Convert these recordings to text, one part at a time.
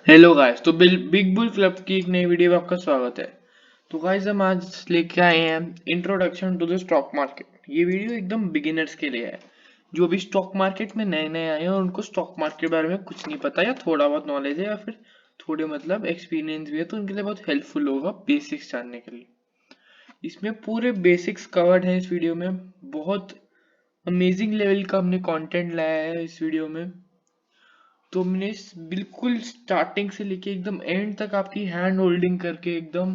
Hello guys. तो big bull club की एक नई वीडियो में आपका स्वागत है। तो गाइस हम आज लेके आए हैं introduction to the stock market. ये वीडियो एकदम बिगिनर्स के लिए है, जो अभी स्टॉक मार्केट में नए नए आए हैं और उनको स्टॉक मार्केट के बारे में कुछ नहीं पता या थोड़ा बहुत नॉलेज है या फिर थोड़े मतलब एक्सपीरियंस भी है, तो उनके लिए बहुत हेल्पफुल होगा बेसिक्स जानने के लिए। इसमें पूरे बेसिक्स कवर्ड हैं इस वीडियो में। बहुत अमेजिंग लेवल का हमने कंटेंट लाया है इस वीडियो में। तो हमने बिल्कुल स्टार्टिंग से लेके एकदम एंड तक आपकी हैंड होल्डिंग करके एकदम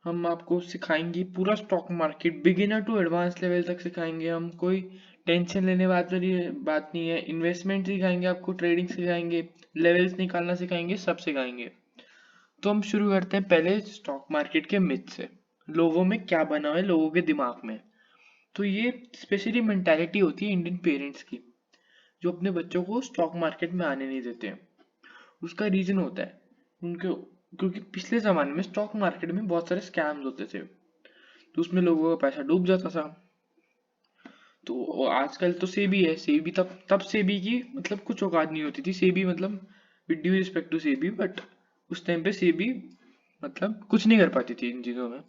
हम आपको सिखाएंगे पूरा stock market beginner to advance level तक सिखाएंगे हम। कोई टेंशन लेने बात नहीं है। इन्वेस्टमेंट सिखाएंगे आपको, ट्रेडिंग सिखाएंगे, लेवल्स निकालना सिखाएंगे, सब सिखाएंगे। तो हम शुरू करते हैं पहले स्टॉक मार्केट के मिथ से। लोगों में क्या बना हुआ है, लोगों के दिमाग में। तो ये स्पेशली मेंटालिटी होती है इंडियन पेरेंट्स की, जो अपने बच्चों को स्टॉक मार्केट में आने नहीं देते हैं। उसका रीजन होता है उनके, क्योंकि पिछले जमाने में स्टॉक मार्केट में बहुत सारे स्कैम्स होते थे, तो उसमें लोगों का पैसा डूब जाता था। तो आजकल तो सेबी है, सेबी तब तब सेबी की मतलब कुछ औकात नहीं होती थी। सेबी मतलब with due respect to SEBI, but उस टाइम पे सेबी मतलब कुछ नहीं कर पाती थी इन चीज़ों में।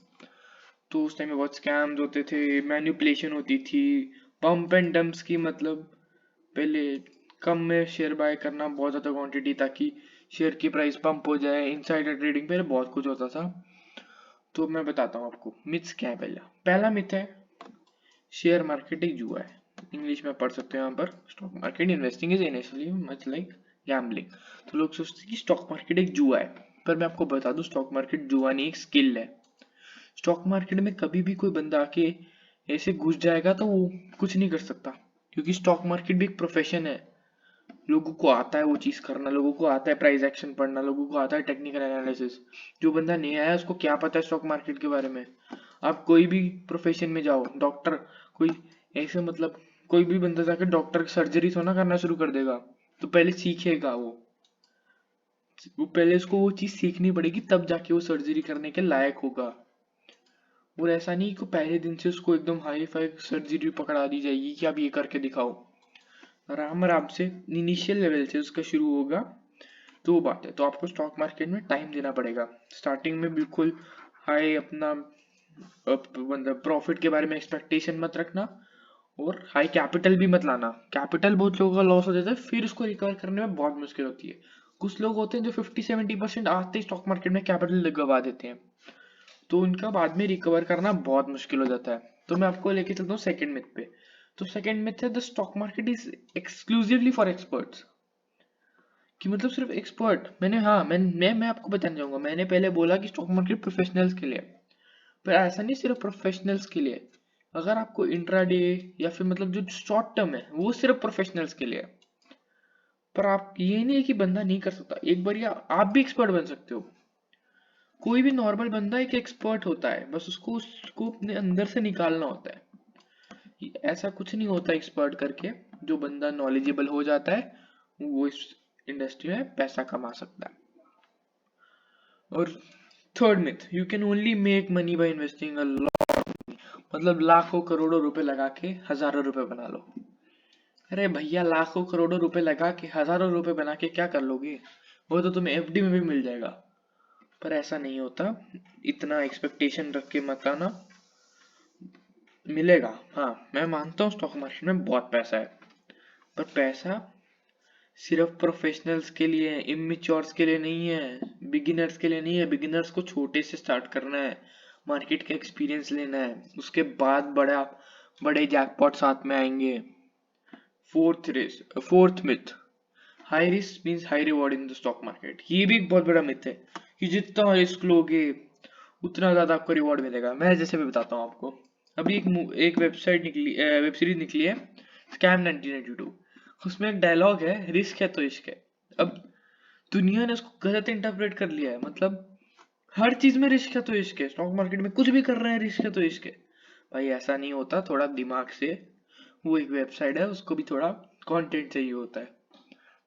तो उस टाइम में बहुत स्कैम्स होते थे, मैन्युपुलेशन होती थी, पंप एंड डंप्स की मतलब पहले कम में शेयर बाय करना बहुत ज़्यादा क्वांटिटी, ताकि शेयर की प्राइस पंप हो जाए। इनसाइडर ट्रेडिंग पहले बहुत कुछ होता था। तो मैं बताता हूँ आपको मिथ्स क्या है। पहला मिथ है शेयर मार्केट एक जुआ है। इंग्लिश में पढ़ सकते हो यहाँ पर, stock market investing is initially much like gambling. तो लोग सोचते हैं कि स्टॉक मार्केट एक जुआ है, पर मैं आपको बता दूं स्टॉक मार्केट जुआ नहीं, एक स्किल है। स्टॉक मार्केट में कभी भी कोई बंदा आके ऐसे घुस जाएगा तो वो कुछ नहीं कर सकता, क्योंकि स्टॉक मार्केट भी एक प्रोफेशन है। लोगों को आता है वो चीज करना, लोगों को आता है प्राइस एक्शन पढ़ना, लोगों को आता है टेक्निकल एनालिसिस। जो बंदा नया है उसको क्या पता है स्टॉक मार्केट के बारे में। आप कोई भी प्रोफेशन में जाओ, डॉक्टर, कोई ऐसे मतलब कोई भी बंदा जाकर डॉक्टर सर्जरी तो ना करना शुरू कर देगा। तो पहले सीखेगा वो पहले उसको वो चीज सीखनी पड़ेगी, तब जाके वो सर्जरी करने के लायक होगा। और ऐसा नहीं कि पहले दिन से उसको एकदम हाई फाई सर्जरी पकड़ा दी जाएगी कि आप ये करके दिखाओ। आराम आराम से इनिशियल लेवल से उसका शुरू होगा। तो वो बात है, तो आपको स्टॉक मार्केट में टाइम देना पड़ेगा। स्टार्टिंग में बिल्कुल हाई अपना मतलब प्रॉफिट के बारे में एक्सपेक्टेशन मत रखना, और हाई कैपिटल भी मत लाना। कैपिटल बहुत लोगों का लॉस हो जाता है, फिर उसको रिकवर करने में बहुत मुश्किल होती है। कुछ लोग होते हैं जो 50-70% आते ही स्टॉक मार्केट में कैपिटल गवा देते हैं, तो उनका बाद में रिकवर करना बहुत मुश्किल हो जाता है। तो मैं आपको लेके चलता हूँ सेकंड मिथ पे। तो सेकंड मिथ है the stock market is exclusively for experts. कि मतलब सिर्फ एक्सपर्ट, मैंने हाँ मैं आपको बताना चाहूंगा, मैंने पहले बोला कि स्टॉक मार्केट प्रोफेशनल्स के लिए, पर ऐसा नहीं सिर्फ प्रोफेशनल्स के लिए। अगर आपको इंट्राडे या फिर मतलब जो शॉर्ट टर्म है वो सिर्फ प्रोफेशनल्स के लिए है। पर आप ये नहीं है कि बंदा नहीं कर सकता, एक बार या आप भी एक्सपर्ट बन सकते हो। कोई भी नॉर्मल बंदा एक एक्सपर्ट होता है, बस उसको अपने अंदर से निकालना होता है। ऐसा कुछ नहीं होता एक्सपर्ट करके। जो बंदा नॉलेजेबल हो जाता है वो इस इंडस्ट्री में पैसा कमा सकता है। और third myth, you can only make money by investing a lot. मतलब लाखों करोड़ों रुपए लगा के हजारों रुपए बना लो। अरे भैया, लाखों करोड़ों रुपए लगा के हजारों रुपए बना के क्या कर लोगे? वो तो तुम्हें एफडी में भी मिल जाएगा। पर ऐसा नहीं होता, इतना एक्सपेक्टेशन रख के मत आना। मिलेगा, हाँ मैं मानता हूँ स्टॉक मार्केट में बहुत पैसा है, पर पैसा सिर्फ प्रोफेशनल्स के लिए है, इमेच्योर्स के लिए नहीं है, बिगिनर्स के लिए नहीं है। बिगिनर्स को छोटे से स्टार्ट करना है, मार्केट का एक्सपीरियंस लेना है, उसके बाद बड़ा बड़े जैकपॉट साथ में आएंगे। Fourth myth, high risk means high reward in the stock market. ये भी एक बहुत बड़ा मिथ है कि जितना रिस्क लोगे उतना ज्यादा आपको रिवॉर्ड मिलेगा। मैं जैसे भी बताता हूँ आपको, अभी एक वेबसाइट निकली, वेब सीरीज निकली है, स्कैम 1992। उसमें एक डायलॉग है, रिस्क है तो इश्क है। अब दुनिया ने उसको गलत इंटरप्रेट कर लिया है, मतलब हर चीज में रिस्क है तो इश्क है, स्टॉक मार्केट में कुछ भी कर रहे हैं रिस्क है तो इश्क है। भाई ऐसा नहीं होता, थोड़ा दिमाग से, वो एक वेबसाइट है, उसको भी थोड़ा कंटेंट चाहिए होता है।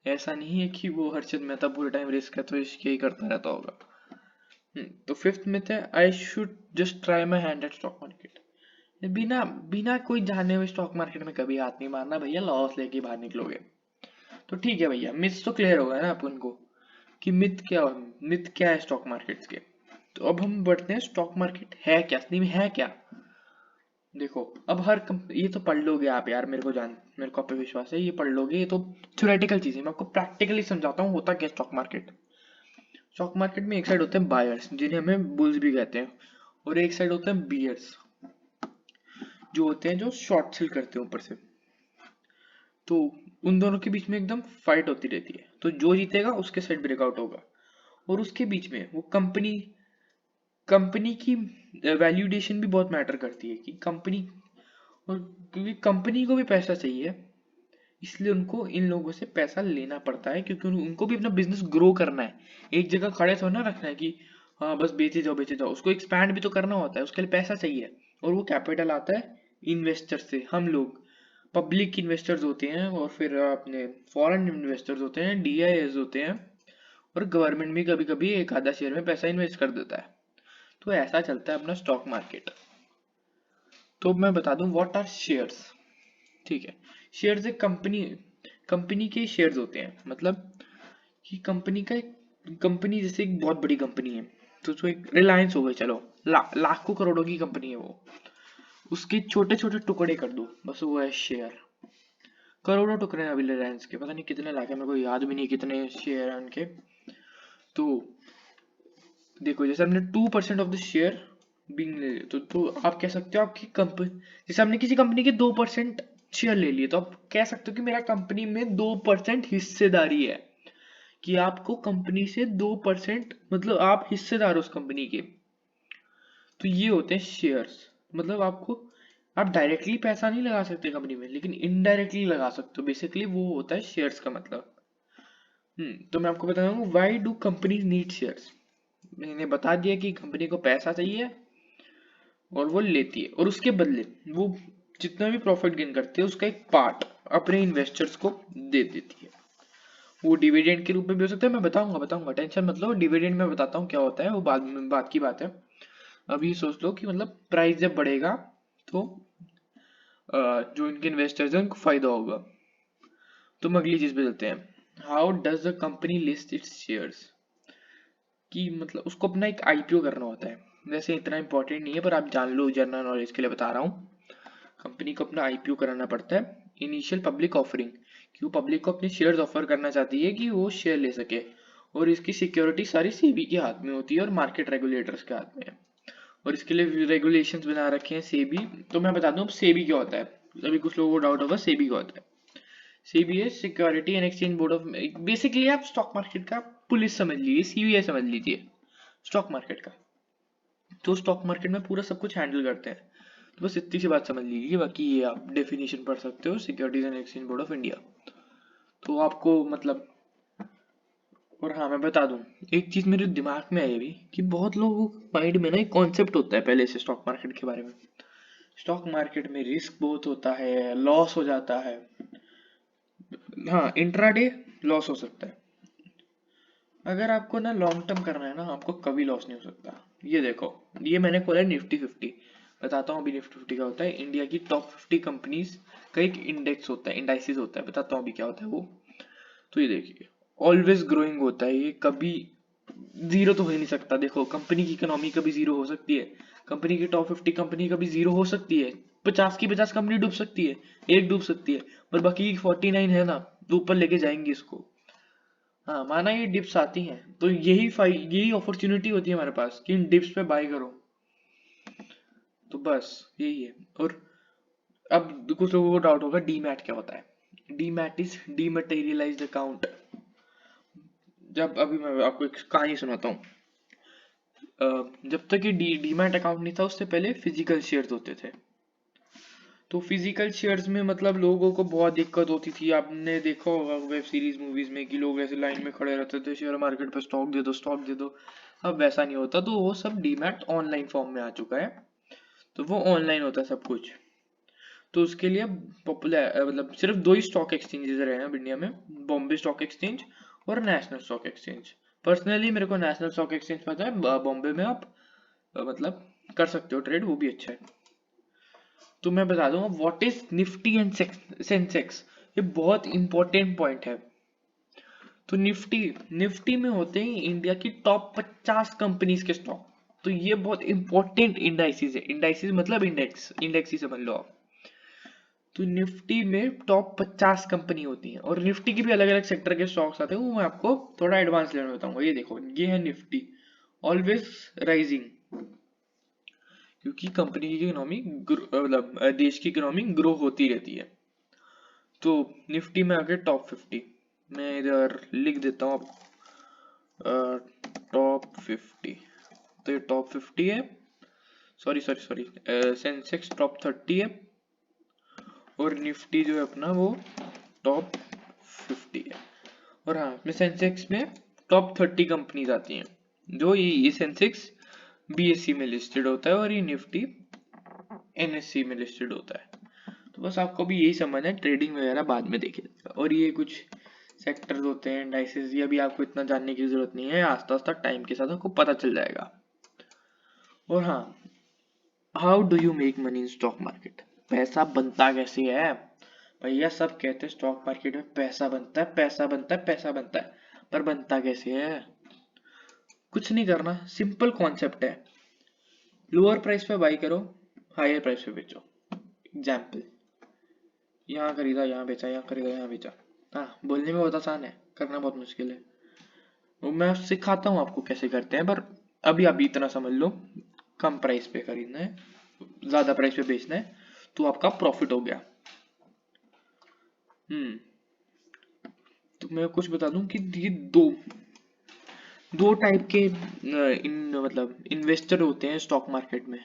ऐसा नहीं है कि वो हर्षद मेहता पूरे टाइम रिस्क है तो इश्क ही करता रहता होगा। तो फिफ्थ मिथ है I should just try my hand eight stock market. बिना बिना कोई जाने हुए स्टॉक मार्केट में कभी हाथ नहीं मारना भैया, लॉस लेके बाहर निकलोगे। तो ठीक है भैया, मिस तो क्लियर होगा ना अपन को कि मिथ क्या है स्टॉक मार्केट्स के। तो अब हम बढ़ते हैं स्टॉक मार्केट है क्या, असली में है क्या। देखो अब ये तो पढ़ लोगे आप यार, मेरे को आप पे विश्वास है, ये पढ़ लोगे, ये तो थ्योरेटिकल चीज है। मैं आपको प्रैक्टिकली समझाता हूँ होता क्या स्टॉक मार्केट। स्टॉक मार्केट में एक साइड होते हैं बायर्स जिन्हें हमें बुल्स भी कहते हैं, और एक साइड होते हैं बियर्स जो होते हैं जो शॉर्ट सेल करते हैं ऊपर से। तो उन दोनों के बीच में एकदम फाइट होती रहती है, तो जो जीतेगा उसके साइड ब्रेकआउट होगा। और उसके बीच में वो कंपनी की वैल्यूडेशन भी बहुत मैटर करती है कि कंपनी, और क्योंकि कंपनी को भी पैसा चाहिए, इसलिए उनको इन लोगों से पैसा लेना पड़ता है, क्योंकि उनको भी अपना बिजनेस ग्रो करना है। एक जगह खड़े थोड़ा ना रखना है कि हाँ बस बेचे जाओ, उसको एक्सपैंड भी तो करना होता है, उसके लिए पैसा चाहिए। और वो कैपिटल आता है इन्वेस्टर से, हम लोग पब्लिक इन्वेस्टर्स होते हैं, और फिर अपने फॉरेन इन्वेस्टर्स होते हैं, डीआईएस होते हैं, और गवर्नमेंट भी कभी कभी एक आधा शेयर में पैसा इन्वेस्ट कर देता है। तो ऐसा चलता है अपना स्टॉक मार्केट। तो मैं बता दूं व्हाट आर शेयर्स। ठीक है, शेयर्स एक कंपनी के शेयर्स होते हैं, मतलब कि कंपनी जैसे एक बहुत बड़ी कंपनी है, तो जो एक रिलायंस हो गई, चलो लाखों करोड़ों की कंपनी है वो, उसके छोटे छोटे टुकड़े कर दो, बस वो है शेयर। करोड़ों टुकड़े हैं अभी रिलायंस के, पता नहीं कितने लाख है, मेरे को याद भी नहीं कितने शेयर हैं उनके। तो देखो जैसे हमने 2% ऑफ द शेयर बीइंग ले लिए, तो आप कह सकते हो आपकी कंपनी, जैसे हमने किसी कंपनी के 2% शेयर ले लिए, तो आप कह सकते हो कि मेरा कंपनी में 2% हिस्सेदारी है, कि आपको कंपनी से 2%, मतलब आप हिस्सेदार हो उस कंपनी के। तो ये होते हैं शेयर्स। मतलब आप डायरेक्टली पैसा नहीं लगा सकते कंपनी में, लेकिन इनडायरेक्टली लगा सकते हो, बेसिकली वो होता है शेयर्स का मतलब। तो मैं आपको बता दूं why do companies need shares. मैंने बता दिया कि कंपनी को पैसा चाहिए और वो लेती है, और उसके बदले वो जितना भी प्रॉफिट गेन करती है उसका एक पार्ट अपने इन्वेस्टर्स को दे देती है। वो डिविडेंड के रूप में भी हो सकता है, मैं बताऊंगा टेंशन मत लो, डिविडेंड में बताता हूँ क्या होता है, वो बात की बात है। अभी सोच लो कि मतलब प्राइस जब बढ़ेगा तो जो इनके इन्वेस्टर्स हैं उनको फायदा होगा। तो हम अगली चीज पे चलते हैं, how does the company list it's shares. कि मतलब उसको अपना एक आईपीओ करना होता है, वैसे इतना इंपॉर्टेंट नहीं है पर आप जान लो, जनरल नॉलेज के लिए बता रहा हूँ। कंपनी को अपना आईपीओ कराना पड़ता है, इनिशियल पब्लिक ऑफरिंग, कि वो पब्लिक को अपने शेयर्स ऑफर करना चाहती है कि वो शेयर ले सके, और इसकी सिक्योरिटी सारी सेबी के हाथ में होती है और मार्केट रेगुलेटर्स के हाथ में है, और इसके लिए रेगुलेशंस बना रखे हैं सेबी। तो मैं बता दूं अब सेबी क्या होता है, अभी कुछ लोगों को डाउट होगा सेबी क्या होता है। सेबी है security and exchange board of, basically आप स्टॉक मार्केट का पुलिस समझ लीजिए, सीबीआई समझ लीजिए स्टॉक मार्केट का। तो स्टॉक मार्केट में पूरा सब कुछ हैंडल करते हैं। तो बस इतनी सी बात समझ लीजिए, बाकी ये आप डेफिनेशन पढ़ सकते हो, securities and exchange board of India. तो आपको मतलब, और हाँ मैं बता दूं एक चीज मेरे दिमाग में आई अभी, कि बहुत लोगों के माइंड में ना एक कॉन्सेप्ट होता है पहले से स्टॉक मार्केट के बारे में। स्टॉक मार्केट में रिस्क बहुत होता है, लॉस हो जाता है। हाँ इंट्राडे लॉस हो सकता है, अगर आपको ना लॉन्ग टर्म करना है ना आपको कभी लॉस नहीं हो सकता। ये देखो, ये मैंने खोला है निफ्टी 50, बताता हूँ अभी निफ्टी 50 का होता है, इंडिया की टॉप 50 कंपनीज का एक इंडेक्स होता है, इंडाइसिस होता है, बताता हूँ अभी क्या होता है वो। तो ये देखिए ऑलवेज ग्रोइंग होता है, ये कभी जीरो तो हो ही नहीं सकता। देखो कंपनी की इकोनॉमी कभी जीरो हो सकती है, कंपनी की टॉप 50 कंपनी कभी जीरो हो सकती है, 50 की 50 कंपनी डूब सकती है, एक डूब सकती है, पर बाकी 49 है ना, तो ऊपर लेके जाएंगे इसको। हाँ माना ये डिप्स आती हैं, तो यही अपॉर्चुनिटी होती है हमारे पास कि इन डिप्स पे बाय करो। तो बस यही है। और अब कुछ लोगों को डाउट होगा डीमैट क्या होता है। Demat is dematerialized account. जब अभी मैं आपको एक कहानी सुनाता हूँ। जब तक ये डीमैट अकाउंट नहीं था उससे पहले फिजिकल शेयर्स होते थे। तो फिजिकल शेयर्स में मतलब लोगों को बहुत दिक्कत होती थी, आपने देखा होगा वेब सीरीज मूवीज में कि लोग ऐसे लाइन में खड़े रहते थे, शेयर मार्केट पे स्टॉक दे दो स्टॉक दे दो। अब वैसा नहीं होता, तो वो सब डीमैट ऑनलाइन फॉर्म में आ चुका है, तो वो ऑनलाइन होता है सब कुछ। तो उसके लिए पॉपुलर मतलब सिर्फ दो ही स्टॉक एक्सचेंजेस रहे हैं अब इंडिया में, बॉम्बे स्टॉक एक्सचेंज और नेशनल स्टॉक एक्सचेंज। पर्सनली मेरे को नेशनल स्टॉक एक्सचेंज पता है, बॉम्बे में आप मतलब कर सकते हो ट्रेड, वो भी अच्छा है। तो मैं बता दूंगा what is Nifty and Sensex, ये बहुत इंपॉर्टेंट पॉइंट है। तो निफ्टी निफ्टी में होते हैं इंडिया की टॉप 50 कंपनीज के स्टॉक। तो ये बहुत इंपॉर्टेंट इंडाइसिस है। इंडाइसिस मतलब इंडेक्स, इंडेक्स ही समझ लो आप। तो निफ्टी में टॉप 50 कंपनी होती हैं और निफ्टी की भी अलग अलग सेक्टर के स्टॉक्स आते हैं, वो मैं आपको थोड़ा एडवांस लेवल में बताऊंगा। ये देखो, ये है निफ्टी, ऑलवेज राइजिंग, क्योंकि कंपनी की इकोनॉमी मतलब देश की इकोनॉमी ग्रो होती रहती है। तो निफ्टी में आगे टॉप 50, मैं इधर लिख देता हूँ टॉप 50। तो ये टॉप 50 है, sorry sorry sorry, Sensex top 30 है और निफ्टी जो है अपना वो टॉप 50 है। और हाँ, इसमें सेंसेक्स में टॉप 30 कंपनीज आती हैं। जो ये सेंसेक्स बीएससी में लिस्टेड होता है और ये निफ्टी एनएससी में लिस्टेड होता है। तो बस आपको भी यही समझना है, ट्रेडिंग वगैरह बाद में देखिए। और ये कुछ सेक्टर्स होते हैं, इंडाइसेस, ये भी आपको इतना जानने की जरूरत नहीं है, आस्ता आस्ता टाइम के साथ आपको पता चल जाएगा। और हाँ, how do you make money in stock market, पैसा बनता कैसे है भैया। सब कहते हैं स्टॉक मार्केट में पैसा बनता है, पैसा बनता है, पैसा बनता है, पर बनता कैसे है। कुछ नहीं करना, सिंपल कॉन्सेप्ट है। लोअर प्राइस पे बाई करो, हायर प्राइस पे बेचो। एग्जाम्पल, यहाँ खरीदा यहाँ बेचा, यहाँ खरीदा यहाँ बेचा। हाँ, बोलने में बहुत आसान है, करना बहुत मुश्किल है। वो मैं सिखाता हूँ आपको कैसे करते हैं, पर अभी आप इतना समझ लो, कम प्राइस पे खरीदना है, ज्यादा प्राइस पे बेचना है, तो आपका प्रॉफिट हो गया। तो मैं कुछ बता दूं कि ये दो दो टाइप के मतलब इन्वेस्टर होते हैं स्टॉक मार्केट में,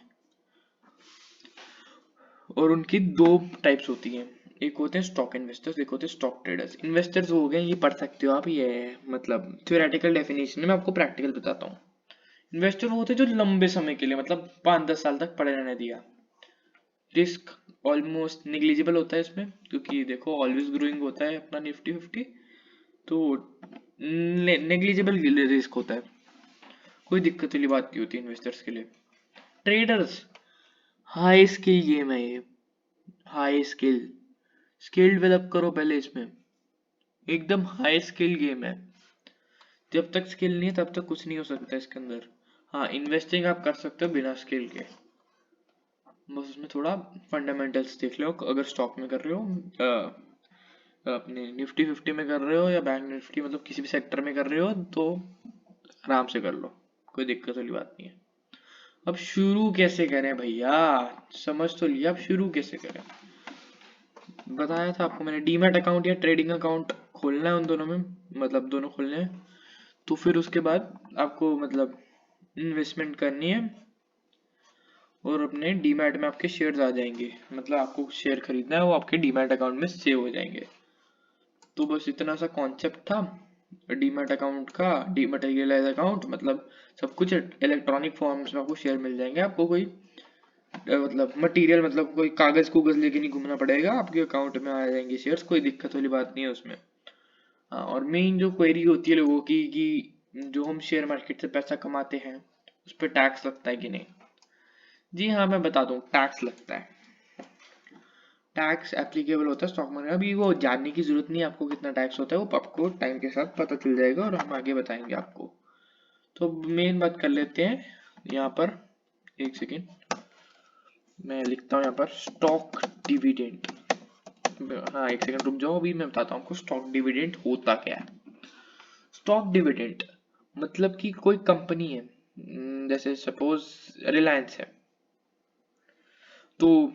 और उनकी दो टाइप्स होती हैं। एक होते हैं स्टॉक इन्वेस्टर्स, एक होते हैं स्टॉक ट्रेडर्स। इन्वेस्टर्स हो गए, ये पढ़ सकते हो आप, ये मतलब थ्योरेटिकल डेफिनेशन है, मैं आपको प्रैक्टिकल बताता हूँ। इन्वेस्टर वो होते हैं जो लंबे समय के लिए, मतलब 5-10 साल तक पड़े रहने दिया। रिस्क ऑलमोस्ट निग्लिजिबल होता है इसमें, क्योंकि देखो ऑलवेज ग्रोइंग होता है अपना निफ्टी 50, तो नेग्लिजिबल रिस्क होता है, कोई दिक्कत वाली बात नहीं होती इन्वेस्टर्स के लिए। ट्रेडर्स, हाई स्किल गेम है ये, हाई स्किल्ड डेवलप करो पहले इसमें, एकदम हाई स्किल गेम है। जब तक स्किल नहीं है तब तक कुछ नहीं हो सकता इसके अंदर। हाँ, इन्वेस्टिंग आप कर सकते हो बिना स्किल के, बस उसमें थोड़ा फंडामेंटल्स देख लो। अगर स्टॉक में कर रहे हो, अपने निफ्टी 50 में कर रहे हो या बैंक निफ्टी, मतलब किसी भी सेक्टर में कर रहे हो, तो आराम से कर लो, कोई दिक्कत वाली बात नहीं है। अब शुरू कैसे करें भैया, समझ तो लिया, अब शुरू कैसे करें। बताया था आपको मैंने, डीमैट अकाउंट या ट्रेडिंग अकाउंट खोलना है, उन दोनों में, मतलब दोनों खोलने हैं। तो फिर उसके बाद आपको मतलब इन्वेस्टमेंट करनी है और अपने डीमैट में आपके शेयर्स आ जाएंगे, मतलब आपको शेयर खरीदना है, वो आपके डीमैट अकाउंट में सेव हो जाएंगे। तो बस इतना सा कॉन्सेप्ट था डीमैट अकाउंट का। डीमैटेरियलाइज अकाउंट मतलब सब कुछ इलेक्ट्रॉनिक फॉर्म्स में आपको शेयर मिल जाएंगे। आपको कोई मतलब मटेरियल, मतलब कोई कागज कुगज लेके नहीं घूमना पड़ेगा, आपके अकाउंट में आ जाएंगे शेयर्स, कोई दिक्कत वाली बात नहीं है उसमें। हाँ, और मेन जो क्वेरी होती है लोगों की कि जो हम शेयर मार्केट से पैसा कमाते हैं उस पर टैक्स लगता है कि नहीं। जी हाँ, मैं बता दूं, टैक्स लगता है। टैक्स एप्लीकेबल होता है स्टॉक मार्केट। अभी वो जानने की जरूरत नहीं है आपको कितना टैक्स होता है, वो आपको टाइम के साथ पता चल जाएगा और हम आगे बताएंगे आपको। तो मेन बात कर लेते हैं यहाँ पर, एक सेकेंड मैं लिखता हूँ यहाँ पर, स्टॉक डिविडेंड। हाँ, एक सेकंड रुक जाओ, अभी मैं बताता हूँ आपको स्टॉक डिविडेंड होता क्या है। स्टॉक डिविडेंड मतलब कि कोई कंपनी है, जैसे सपोज रिलायंस है, तो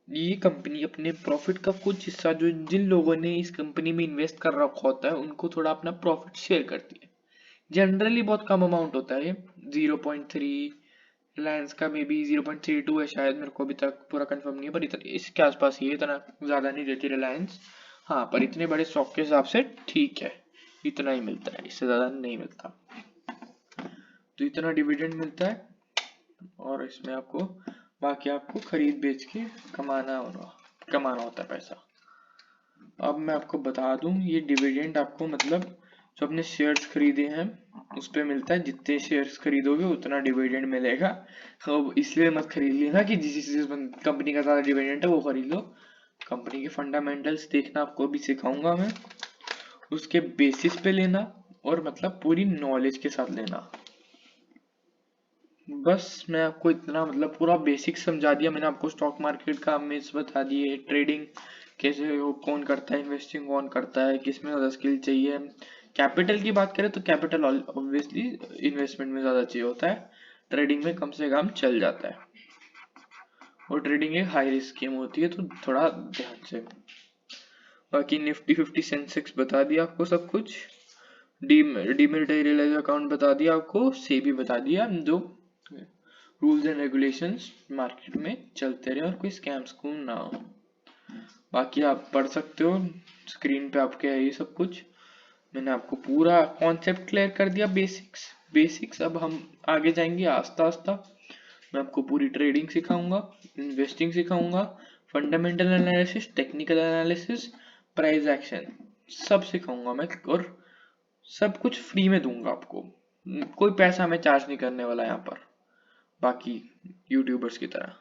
ये कंपनी अपने प्रॉफिट का कुछ हिस्सा, जो जिन लोगों ने इस कंपनी में इन्वेस्ट कर रखा होता है, उनको थोड़ा अपना प्रॉफिट शेयर करती है। जनरली बहुत कम अमाउंट होता है, 0.3, रिलायंस का मे बी 0.32 है शायद, मेरे को अभी तक पूरा कंफर्म नहीं है, पर इतना इसके आसपास ही है, इतना ज्यादा नहीं देती रिलायंस। हाँ, पर इतने बड़े स्टॉक के हिसाब से ठीक है, इतना ही मिलता है, इससे ज्यादा नहीं मिलता। तो इतना डिविडेंड मिलता है और इसमें आपको बाकी आपको खरीद बेच के कमाना होता है पैसा। अब मैं आपको बता दूं, ये डिविडेंड आपको मतलब जो अपने शेयर्स खरीदे हैं उस पे मिलता है, जितने शेयर्स खरीदोगे उतना डिविडेंड मिलेगा। अब इसलिए मत खरीद लेना कि जिस कंपनी का ज्यादा डिविडेंड है वो खरीद लो। कंपनी के फंडामेंटल्स देखना आपको भी सिखाऊंगा मैं, उसके बेसिस पे लेना और मतलब पूरी नॉलेज के साथ लेना। बस मैं आपको इतना मतलब पूरा बेसिक समझा दिया मैंने आपको, स्टॉक मार्केट का मिस बता दिए, ट्रेडिंग कैसे हो, कौन करता है, इन्वेस्टिंग कौन करता है, किस में ज़्यादा स्किल चाहिए। कैपिटल की बात करें तो कैपिटल ऑब्वियसली इन्वेस्टमेंट में ज़्यादा चाहिए होता है, ट्रेडिंग में कम से कम चल जाता है, और ट्रेडिंग एक हाई रिस्क गेम होती है तो थोड़ा ध्यान से। बाकी निफ्टी 50 सेंसेक्स बता दिया आपको सब कुछ, डीमेरिटाइज अकाउंट बता दिया आपको, सेबी बता दिया, जो रूल्स एंड रेगुलेशंस मार्केट में चलते रहे और कोई स्कैम्स को ना हो। बाकी आप पढ़ सकते हो, स्क्रीन पे आपके है ये सब कुछ। मैंने आपको पूरा कॉन्सेप्ट क्लियर कर दिया, बेसिक्स बेसिक्स। अब हम आगे जाएंगे आस्ता आस्ता। मैं आपको पूरी ट्रेडिंग सिखाऊंगा, इन्वेस्टिंग सिखाऊंगा, fundamental analysis, technical analysis, price action, सब सिखाऊंगा मैं, और सब कुछ फ्री में दूंगा आपको। कोई पैसा मैं चार्ज नहीं करने वाला यहाँ पर, बाकी यूट्यूबर्स की तरह।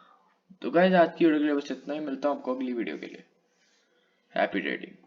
तो गाइस आज की वीडियो के लिए बस इतना ही, मिलता हूँ आपको अगली वीडियो के लिए। Happy trading.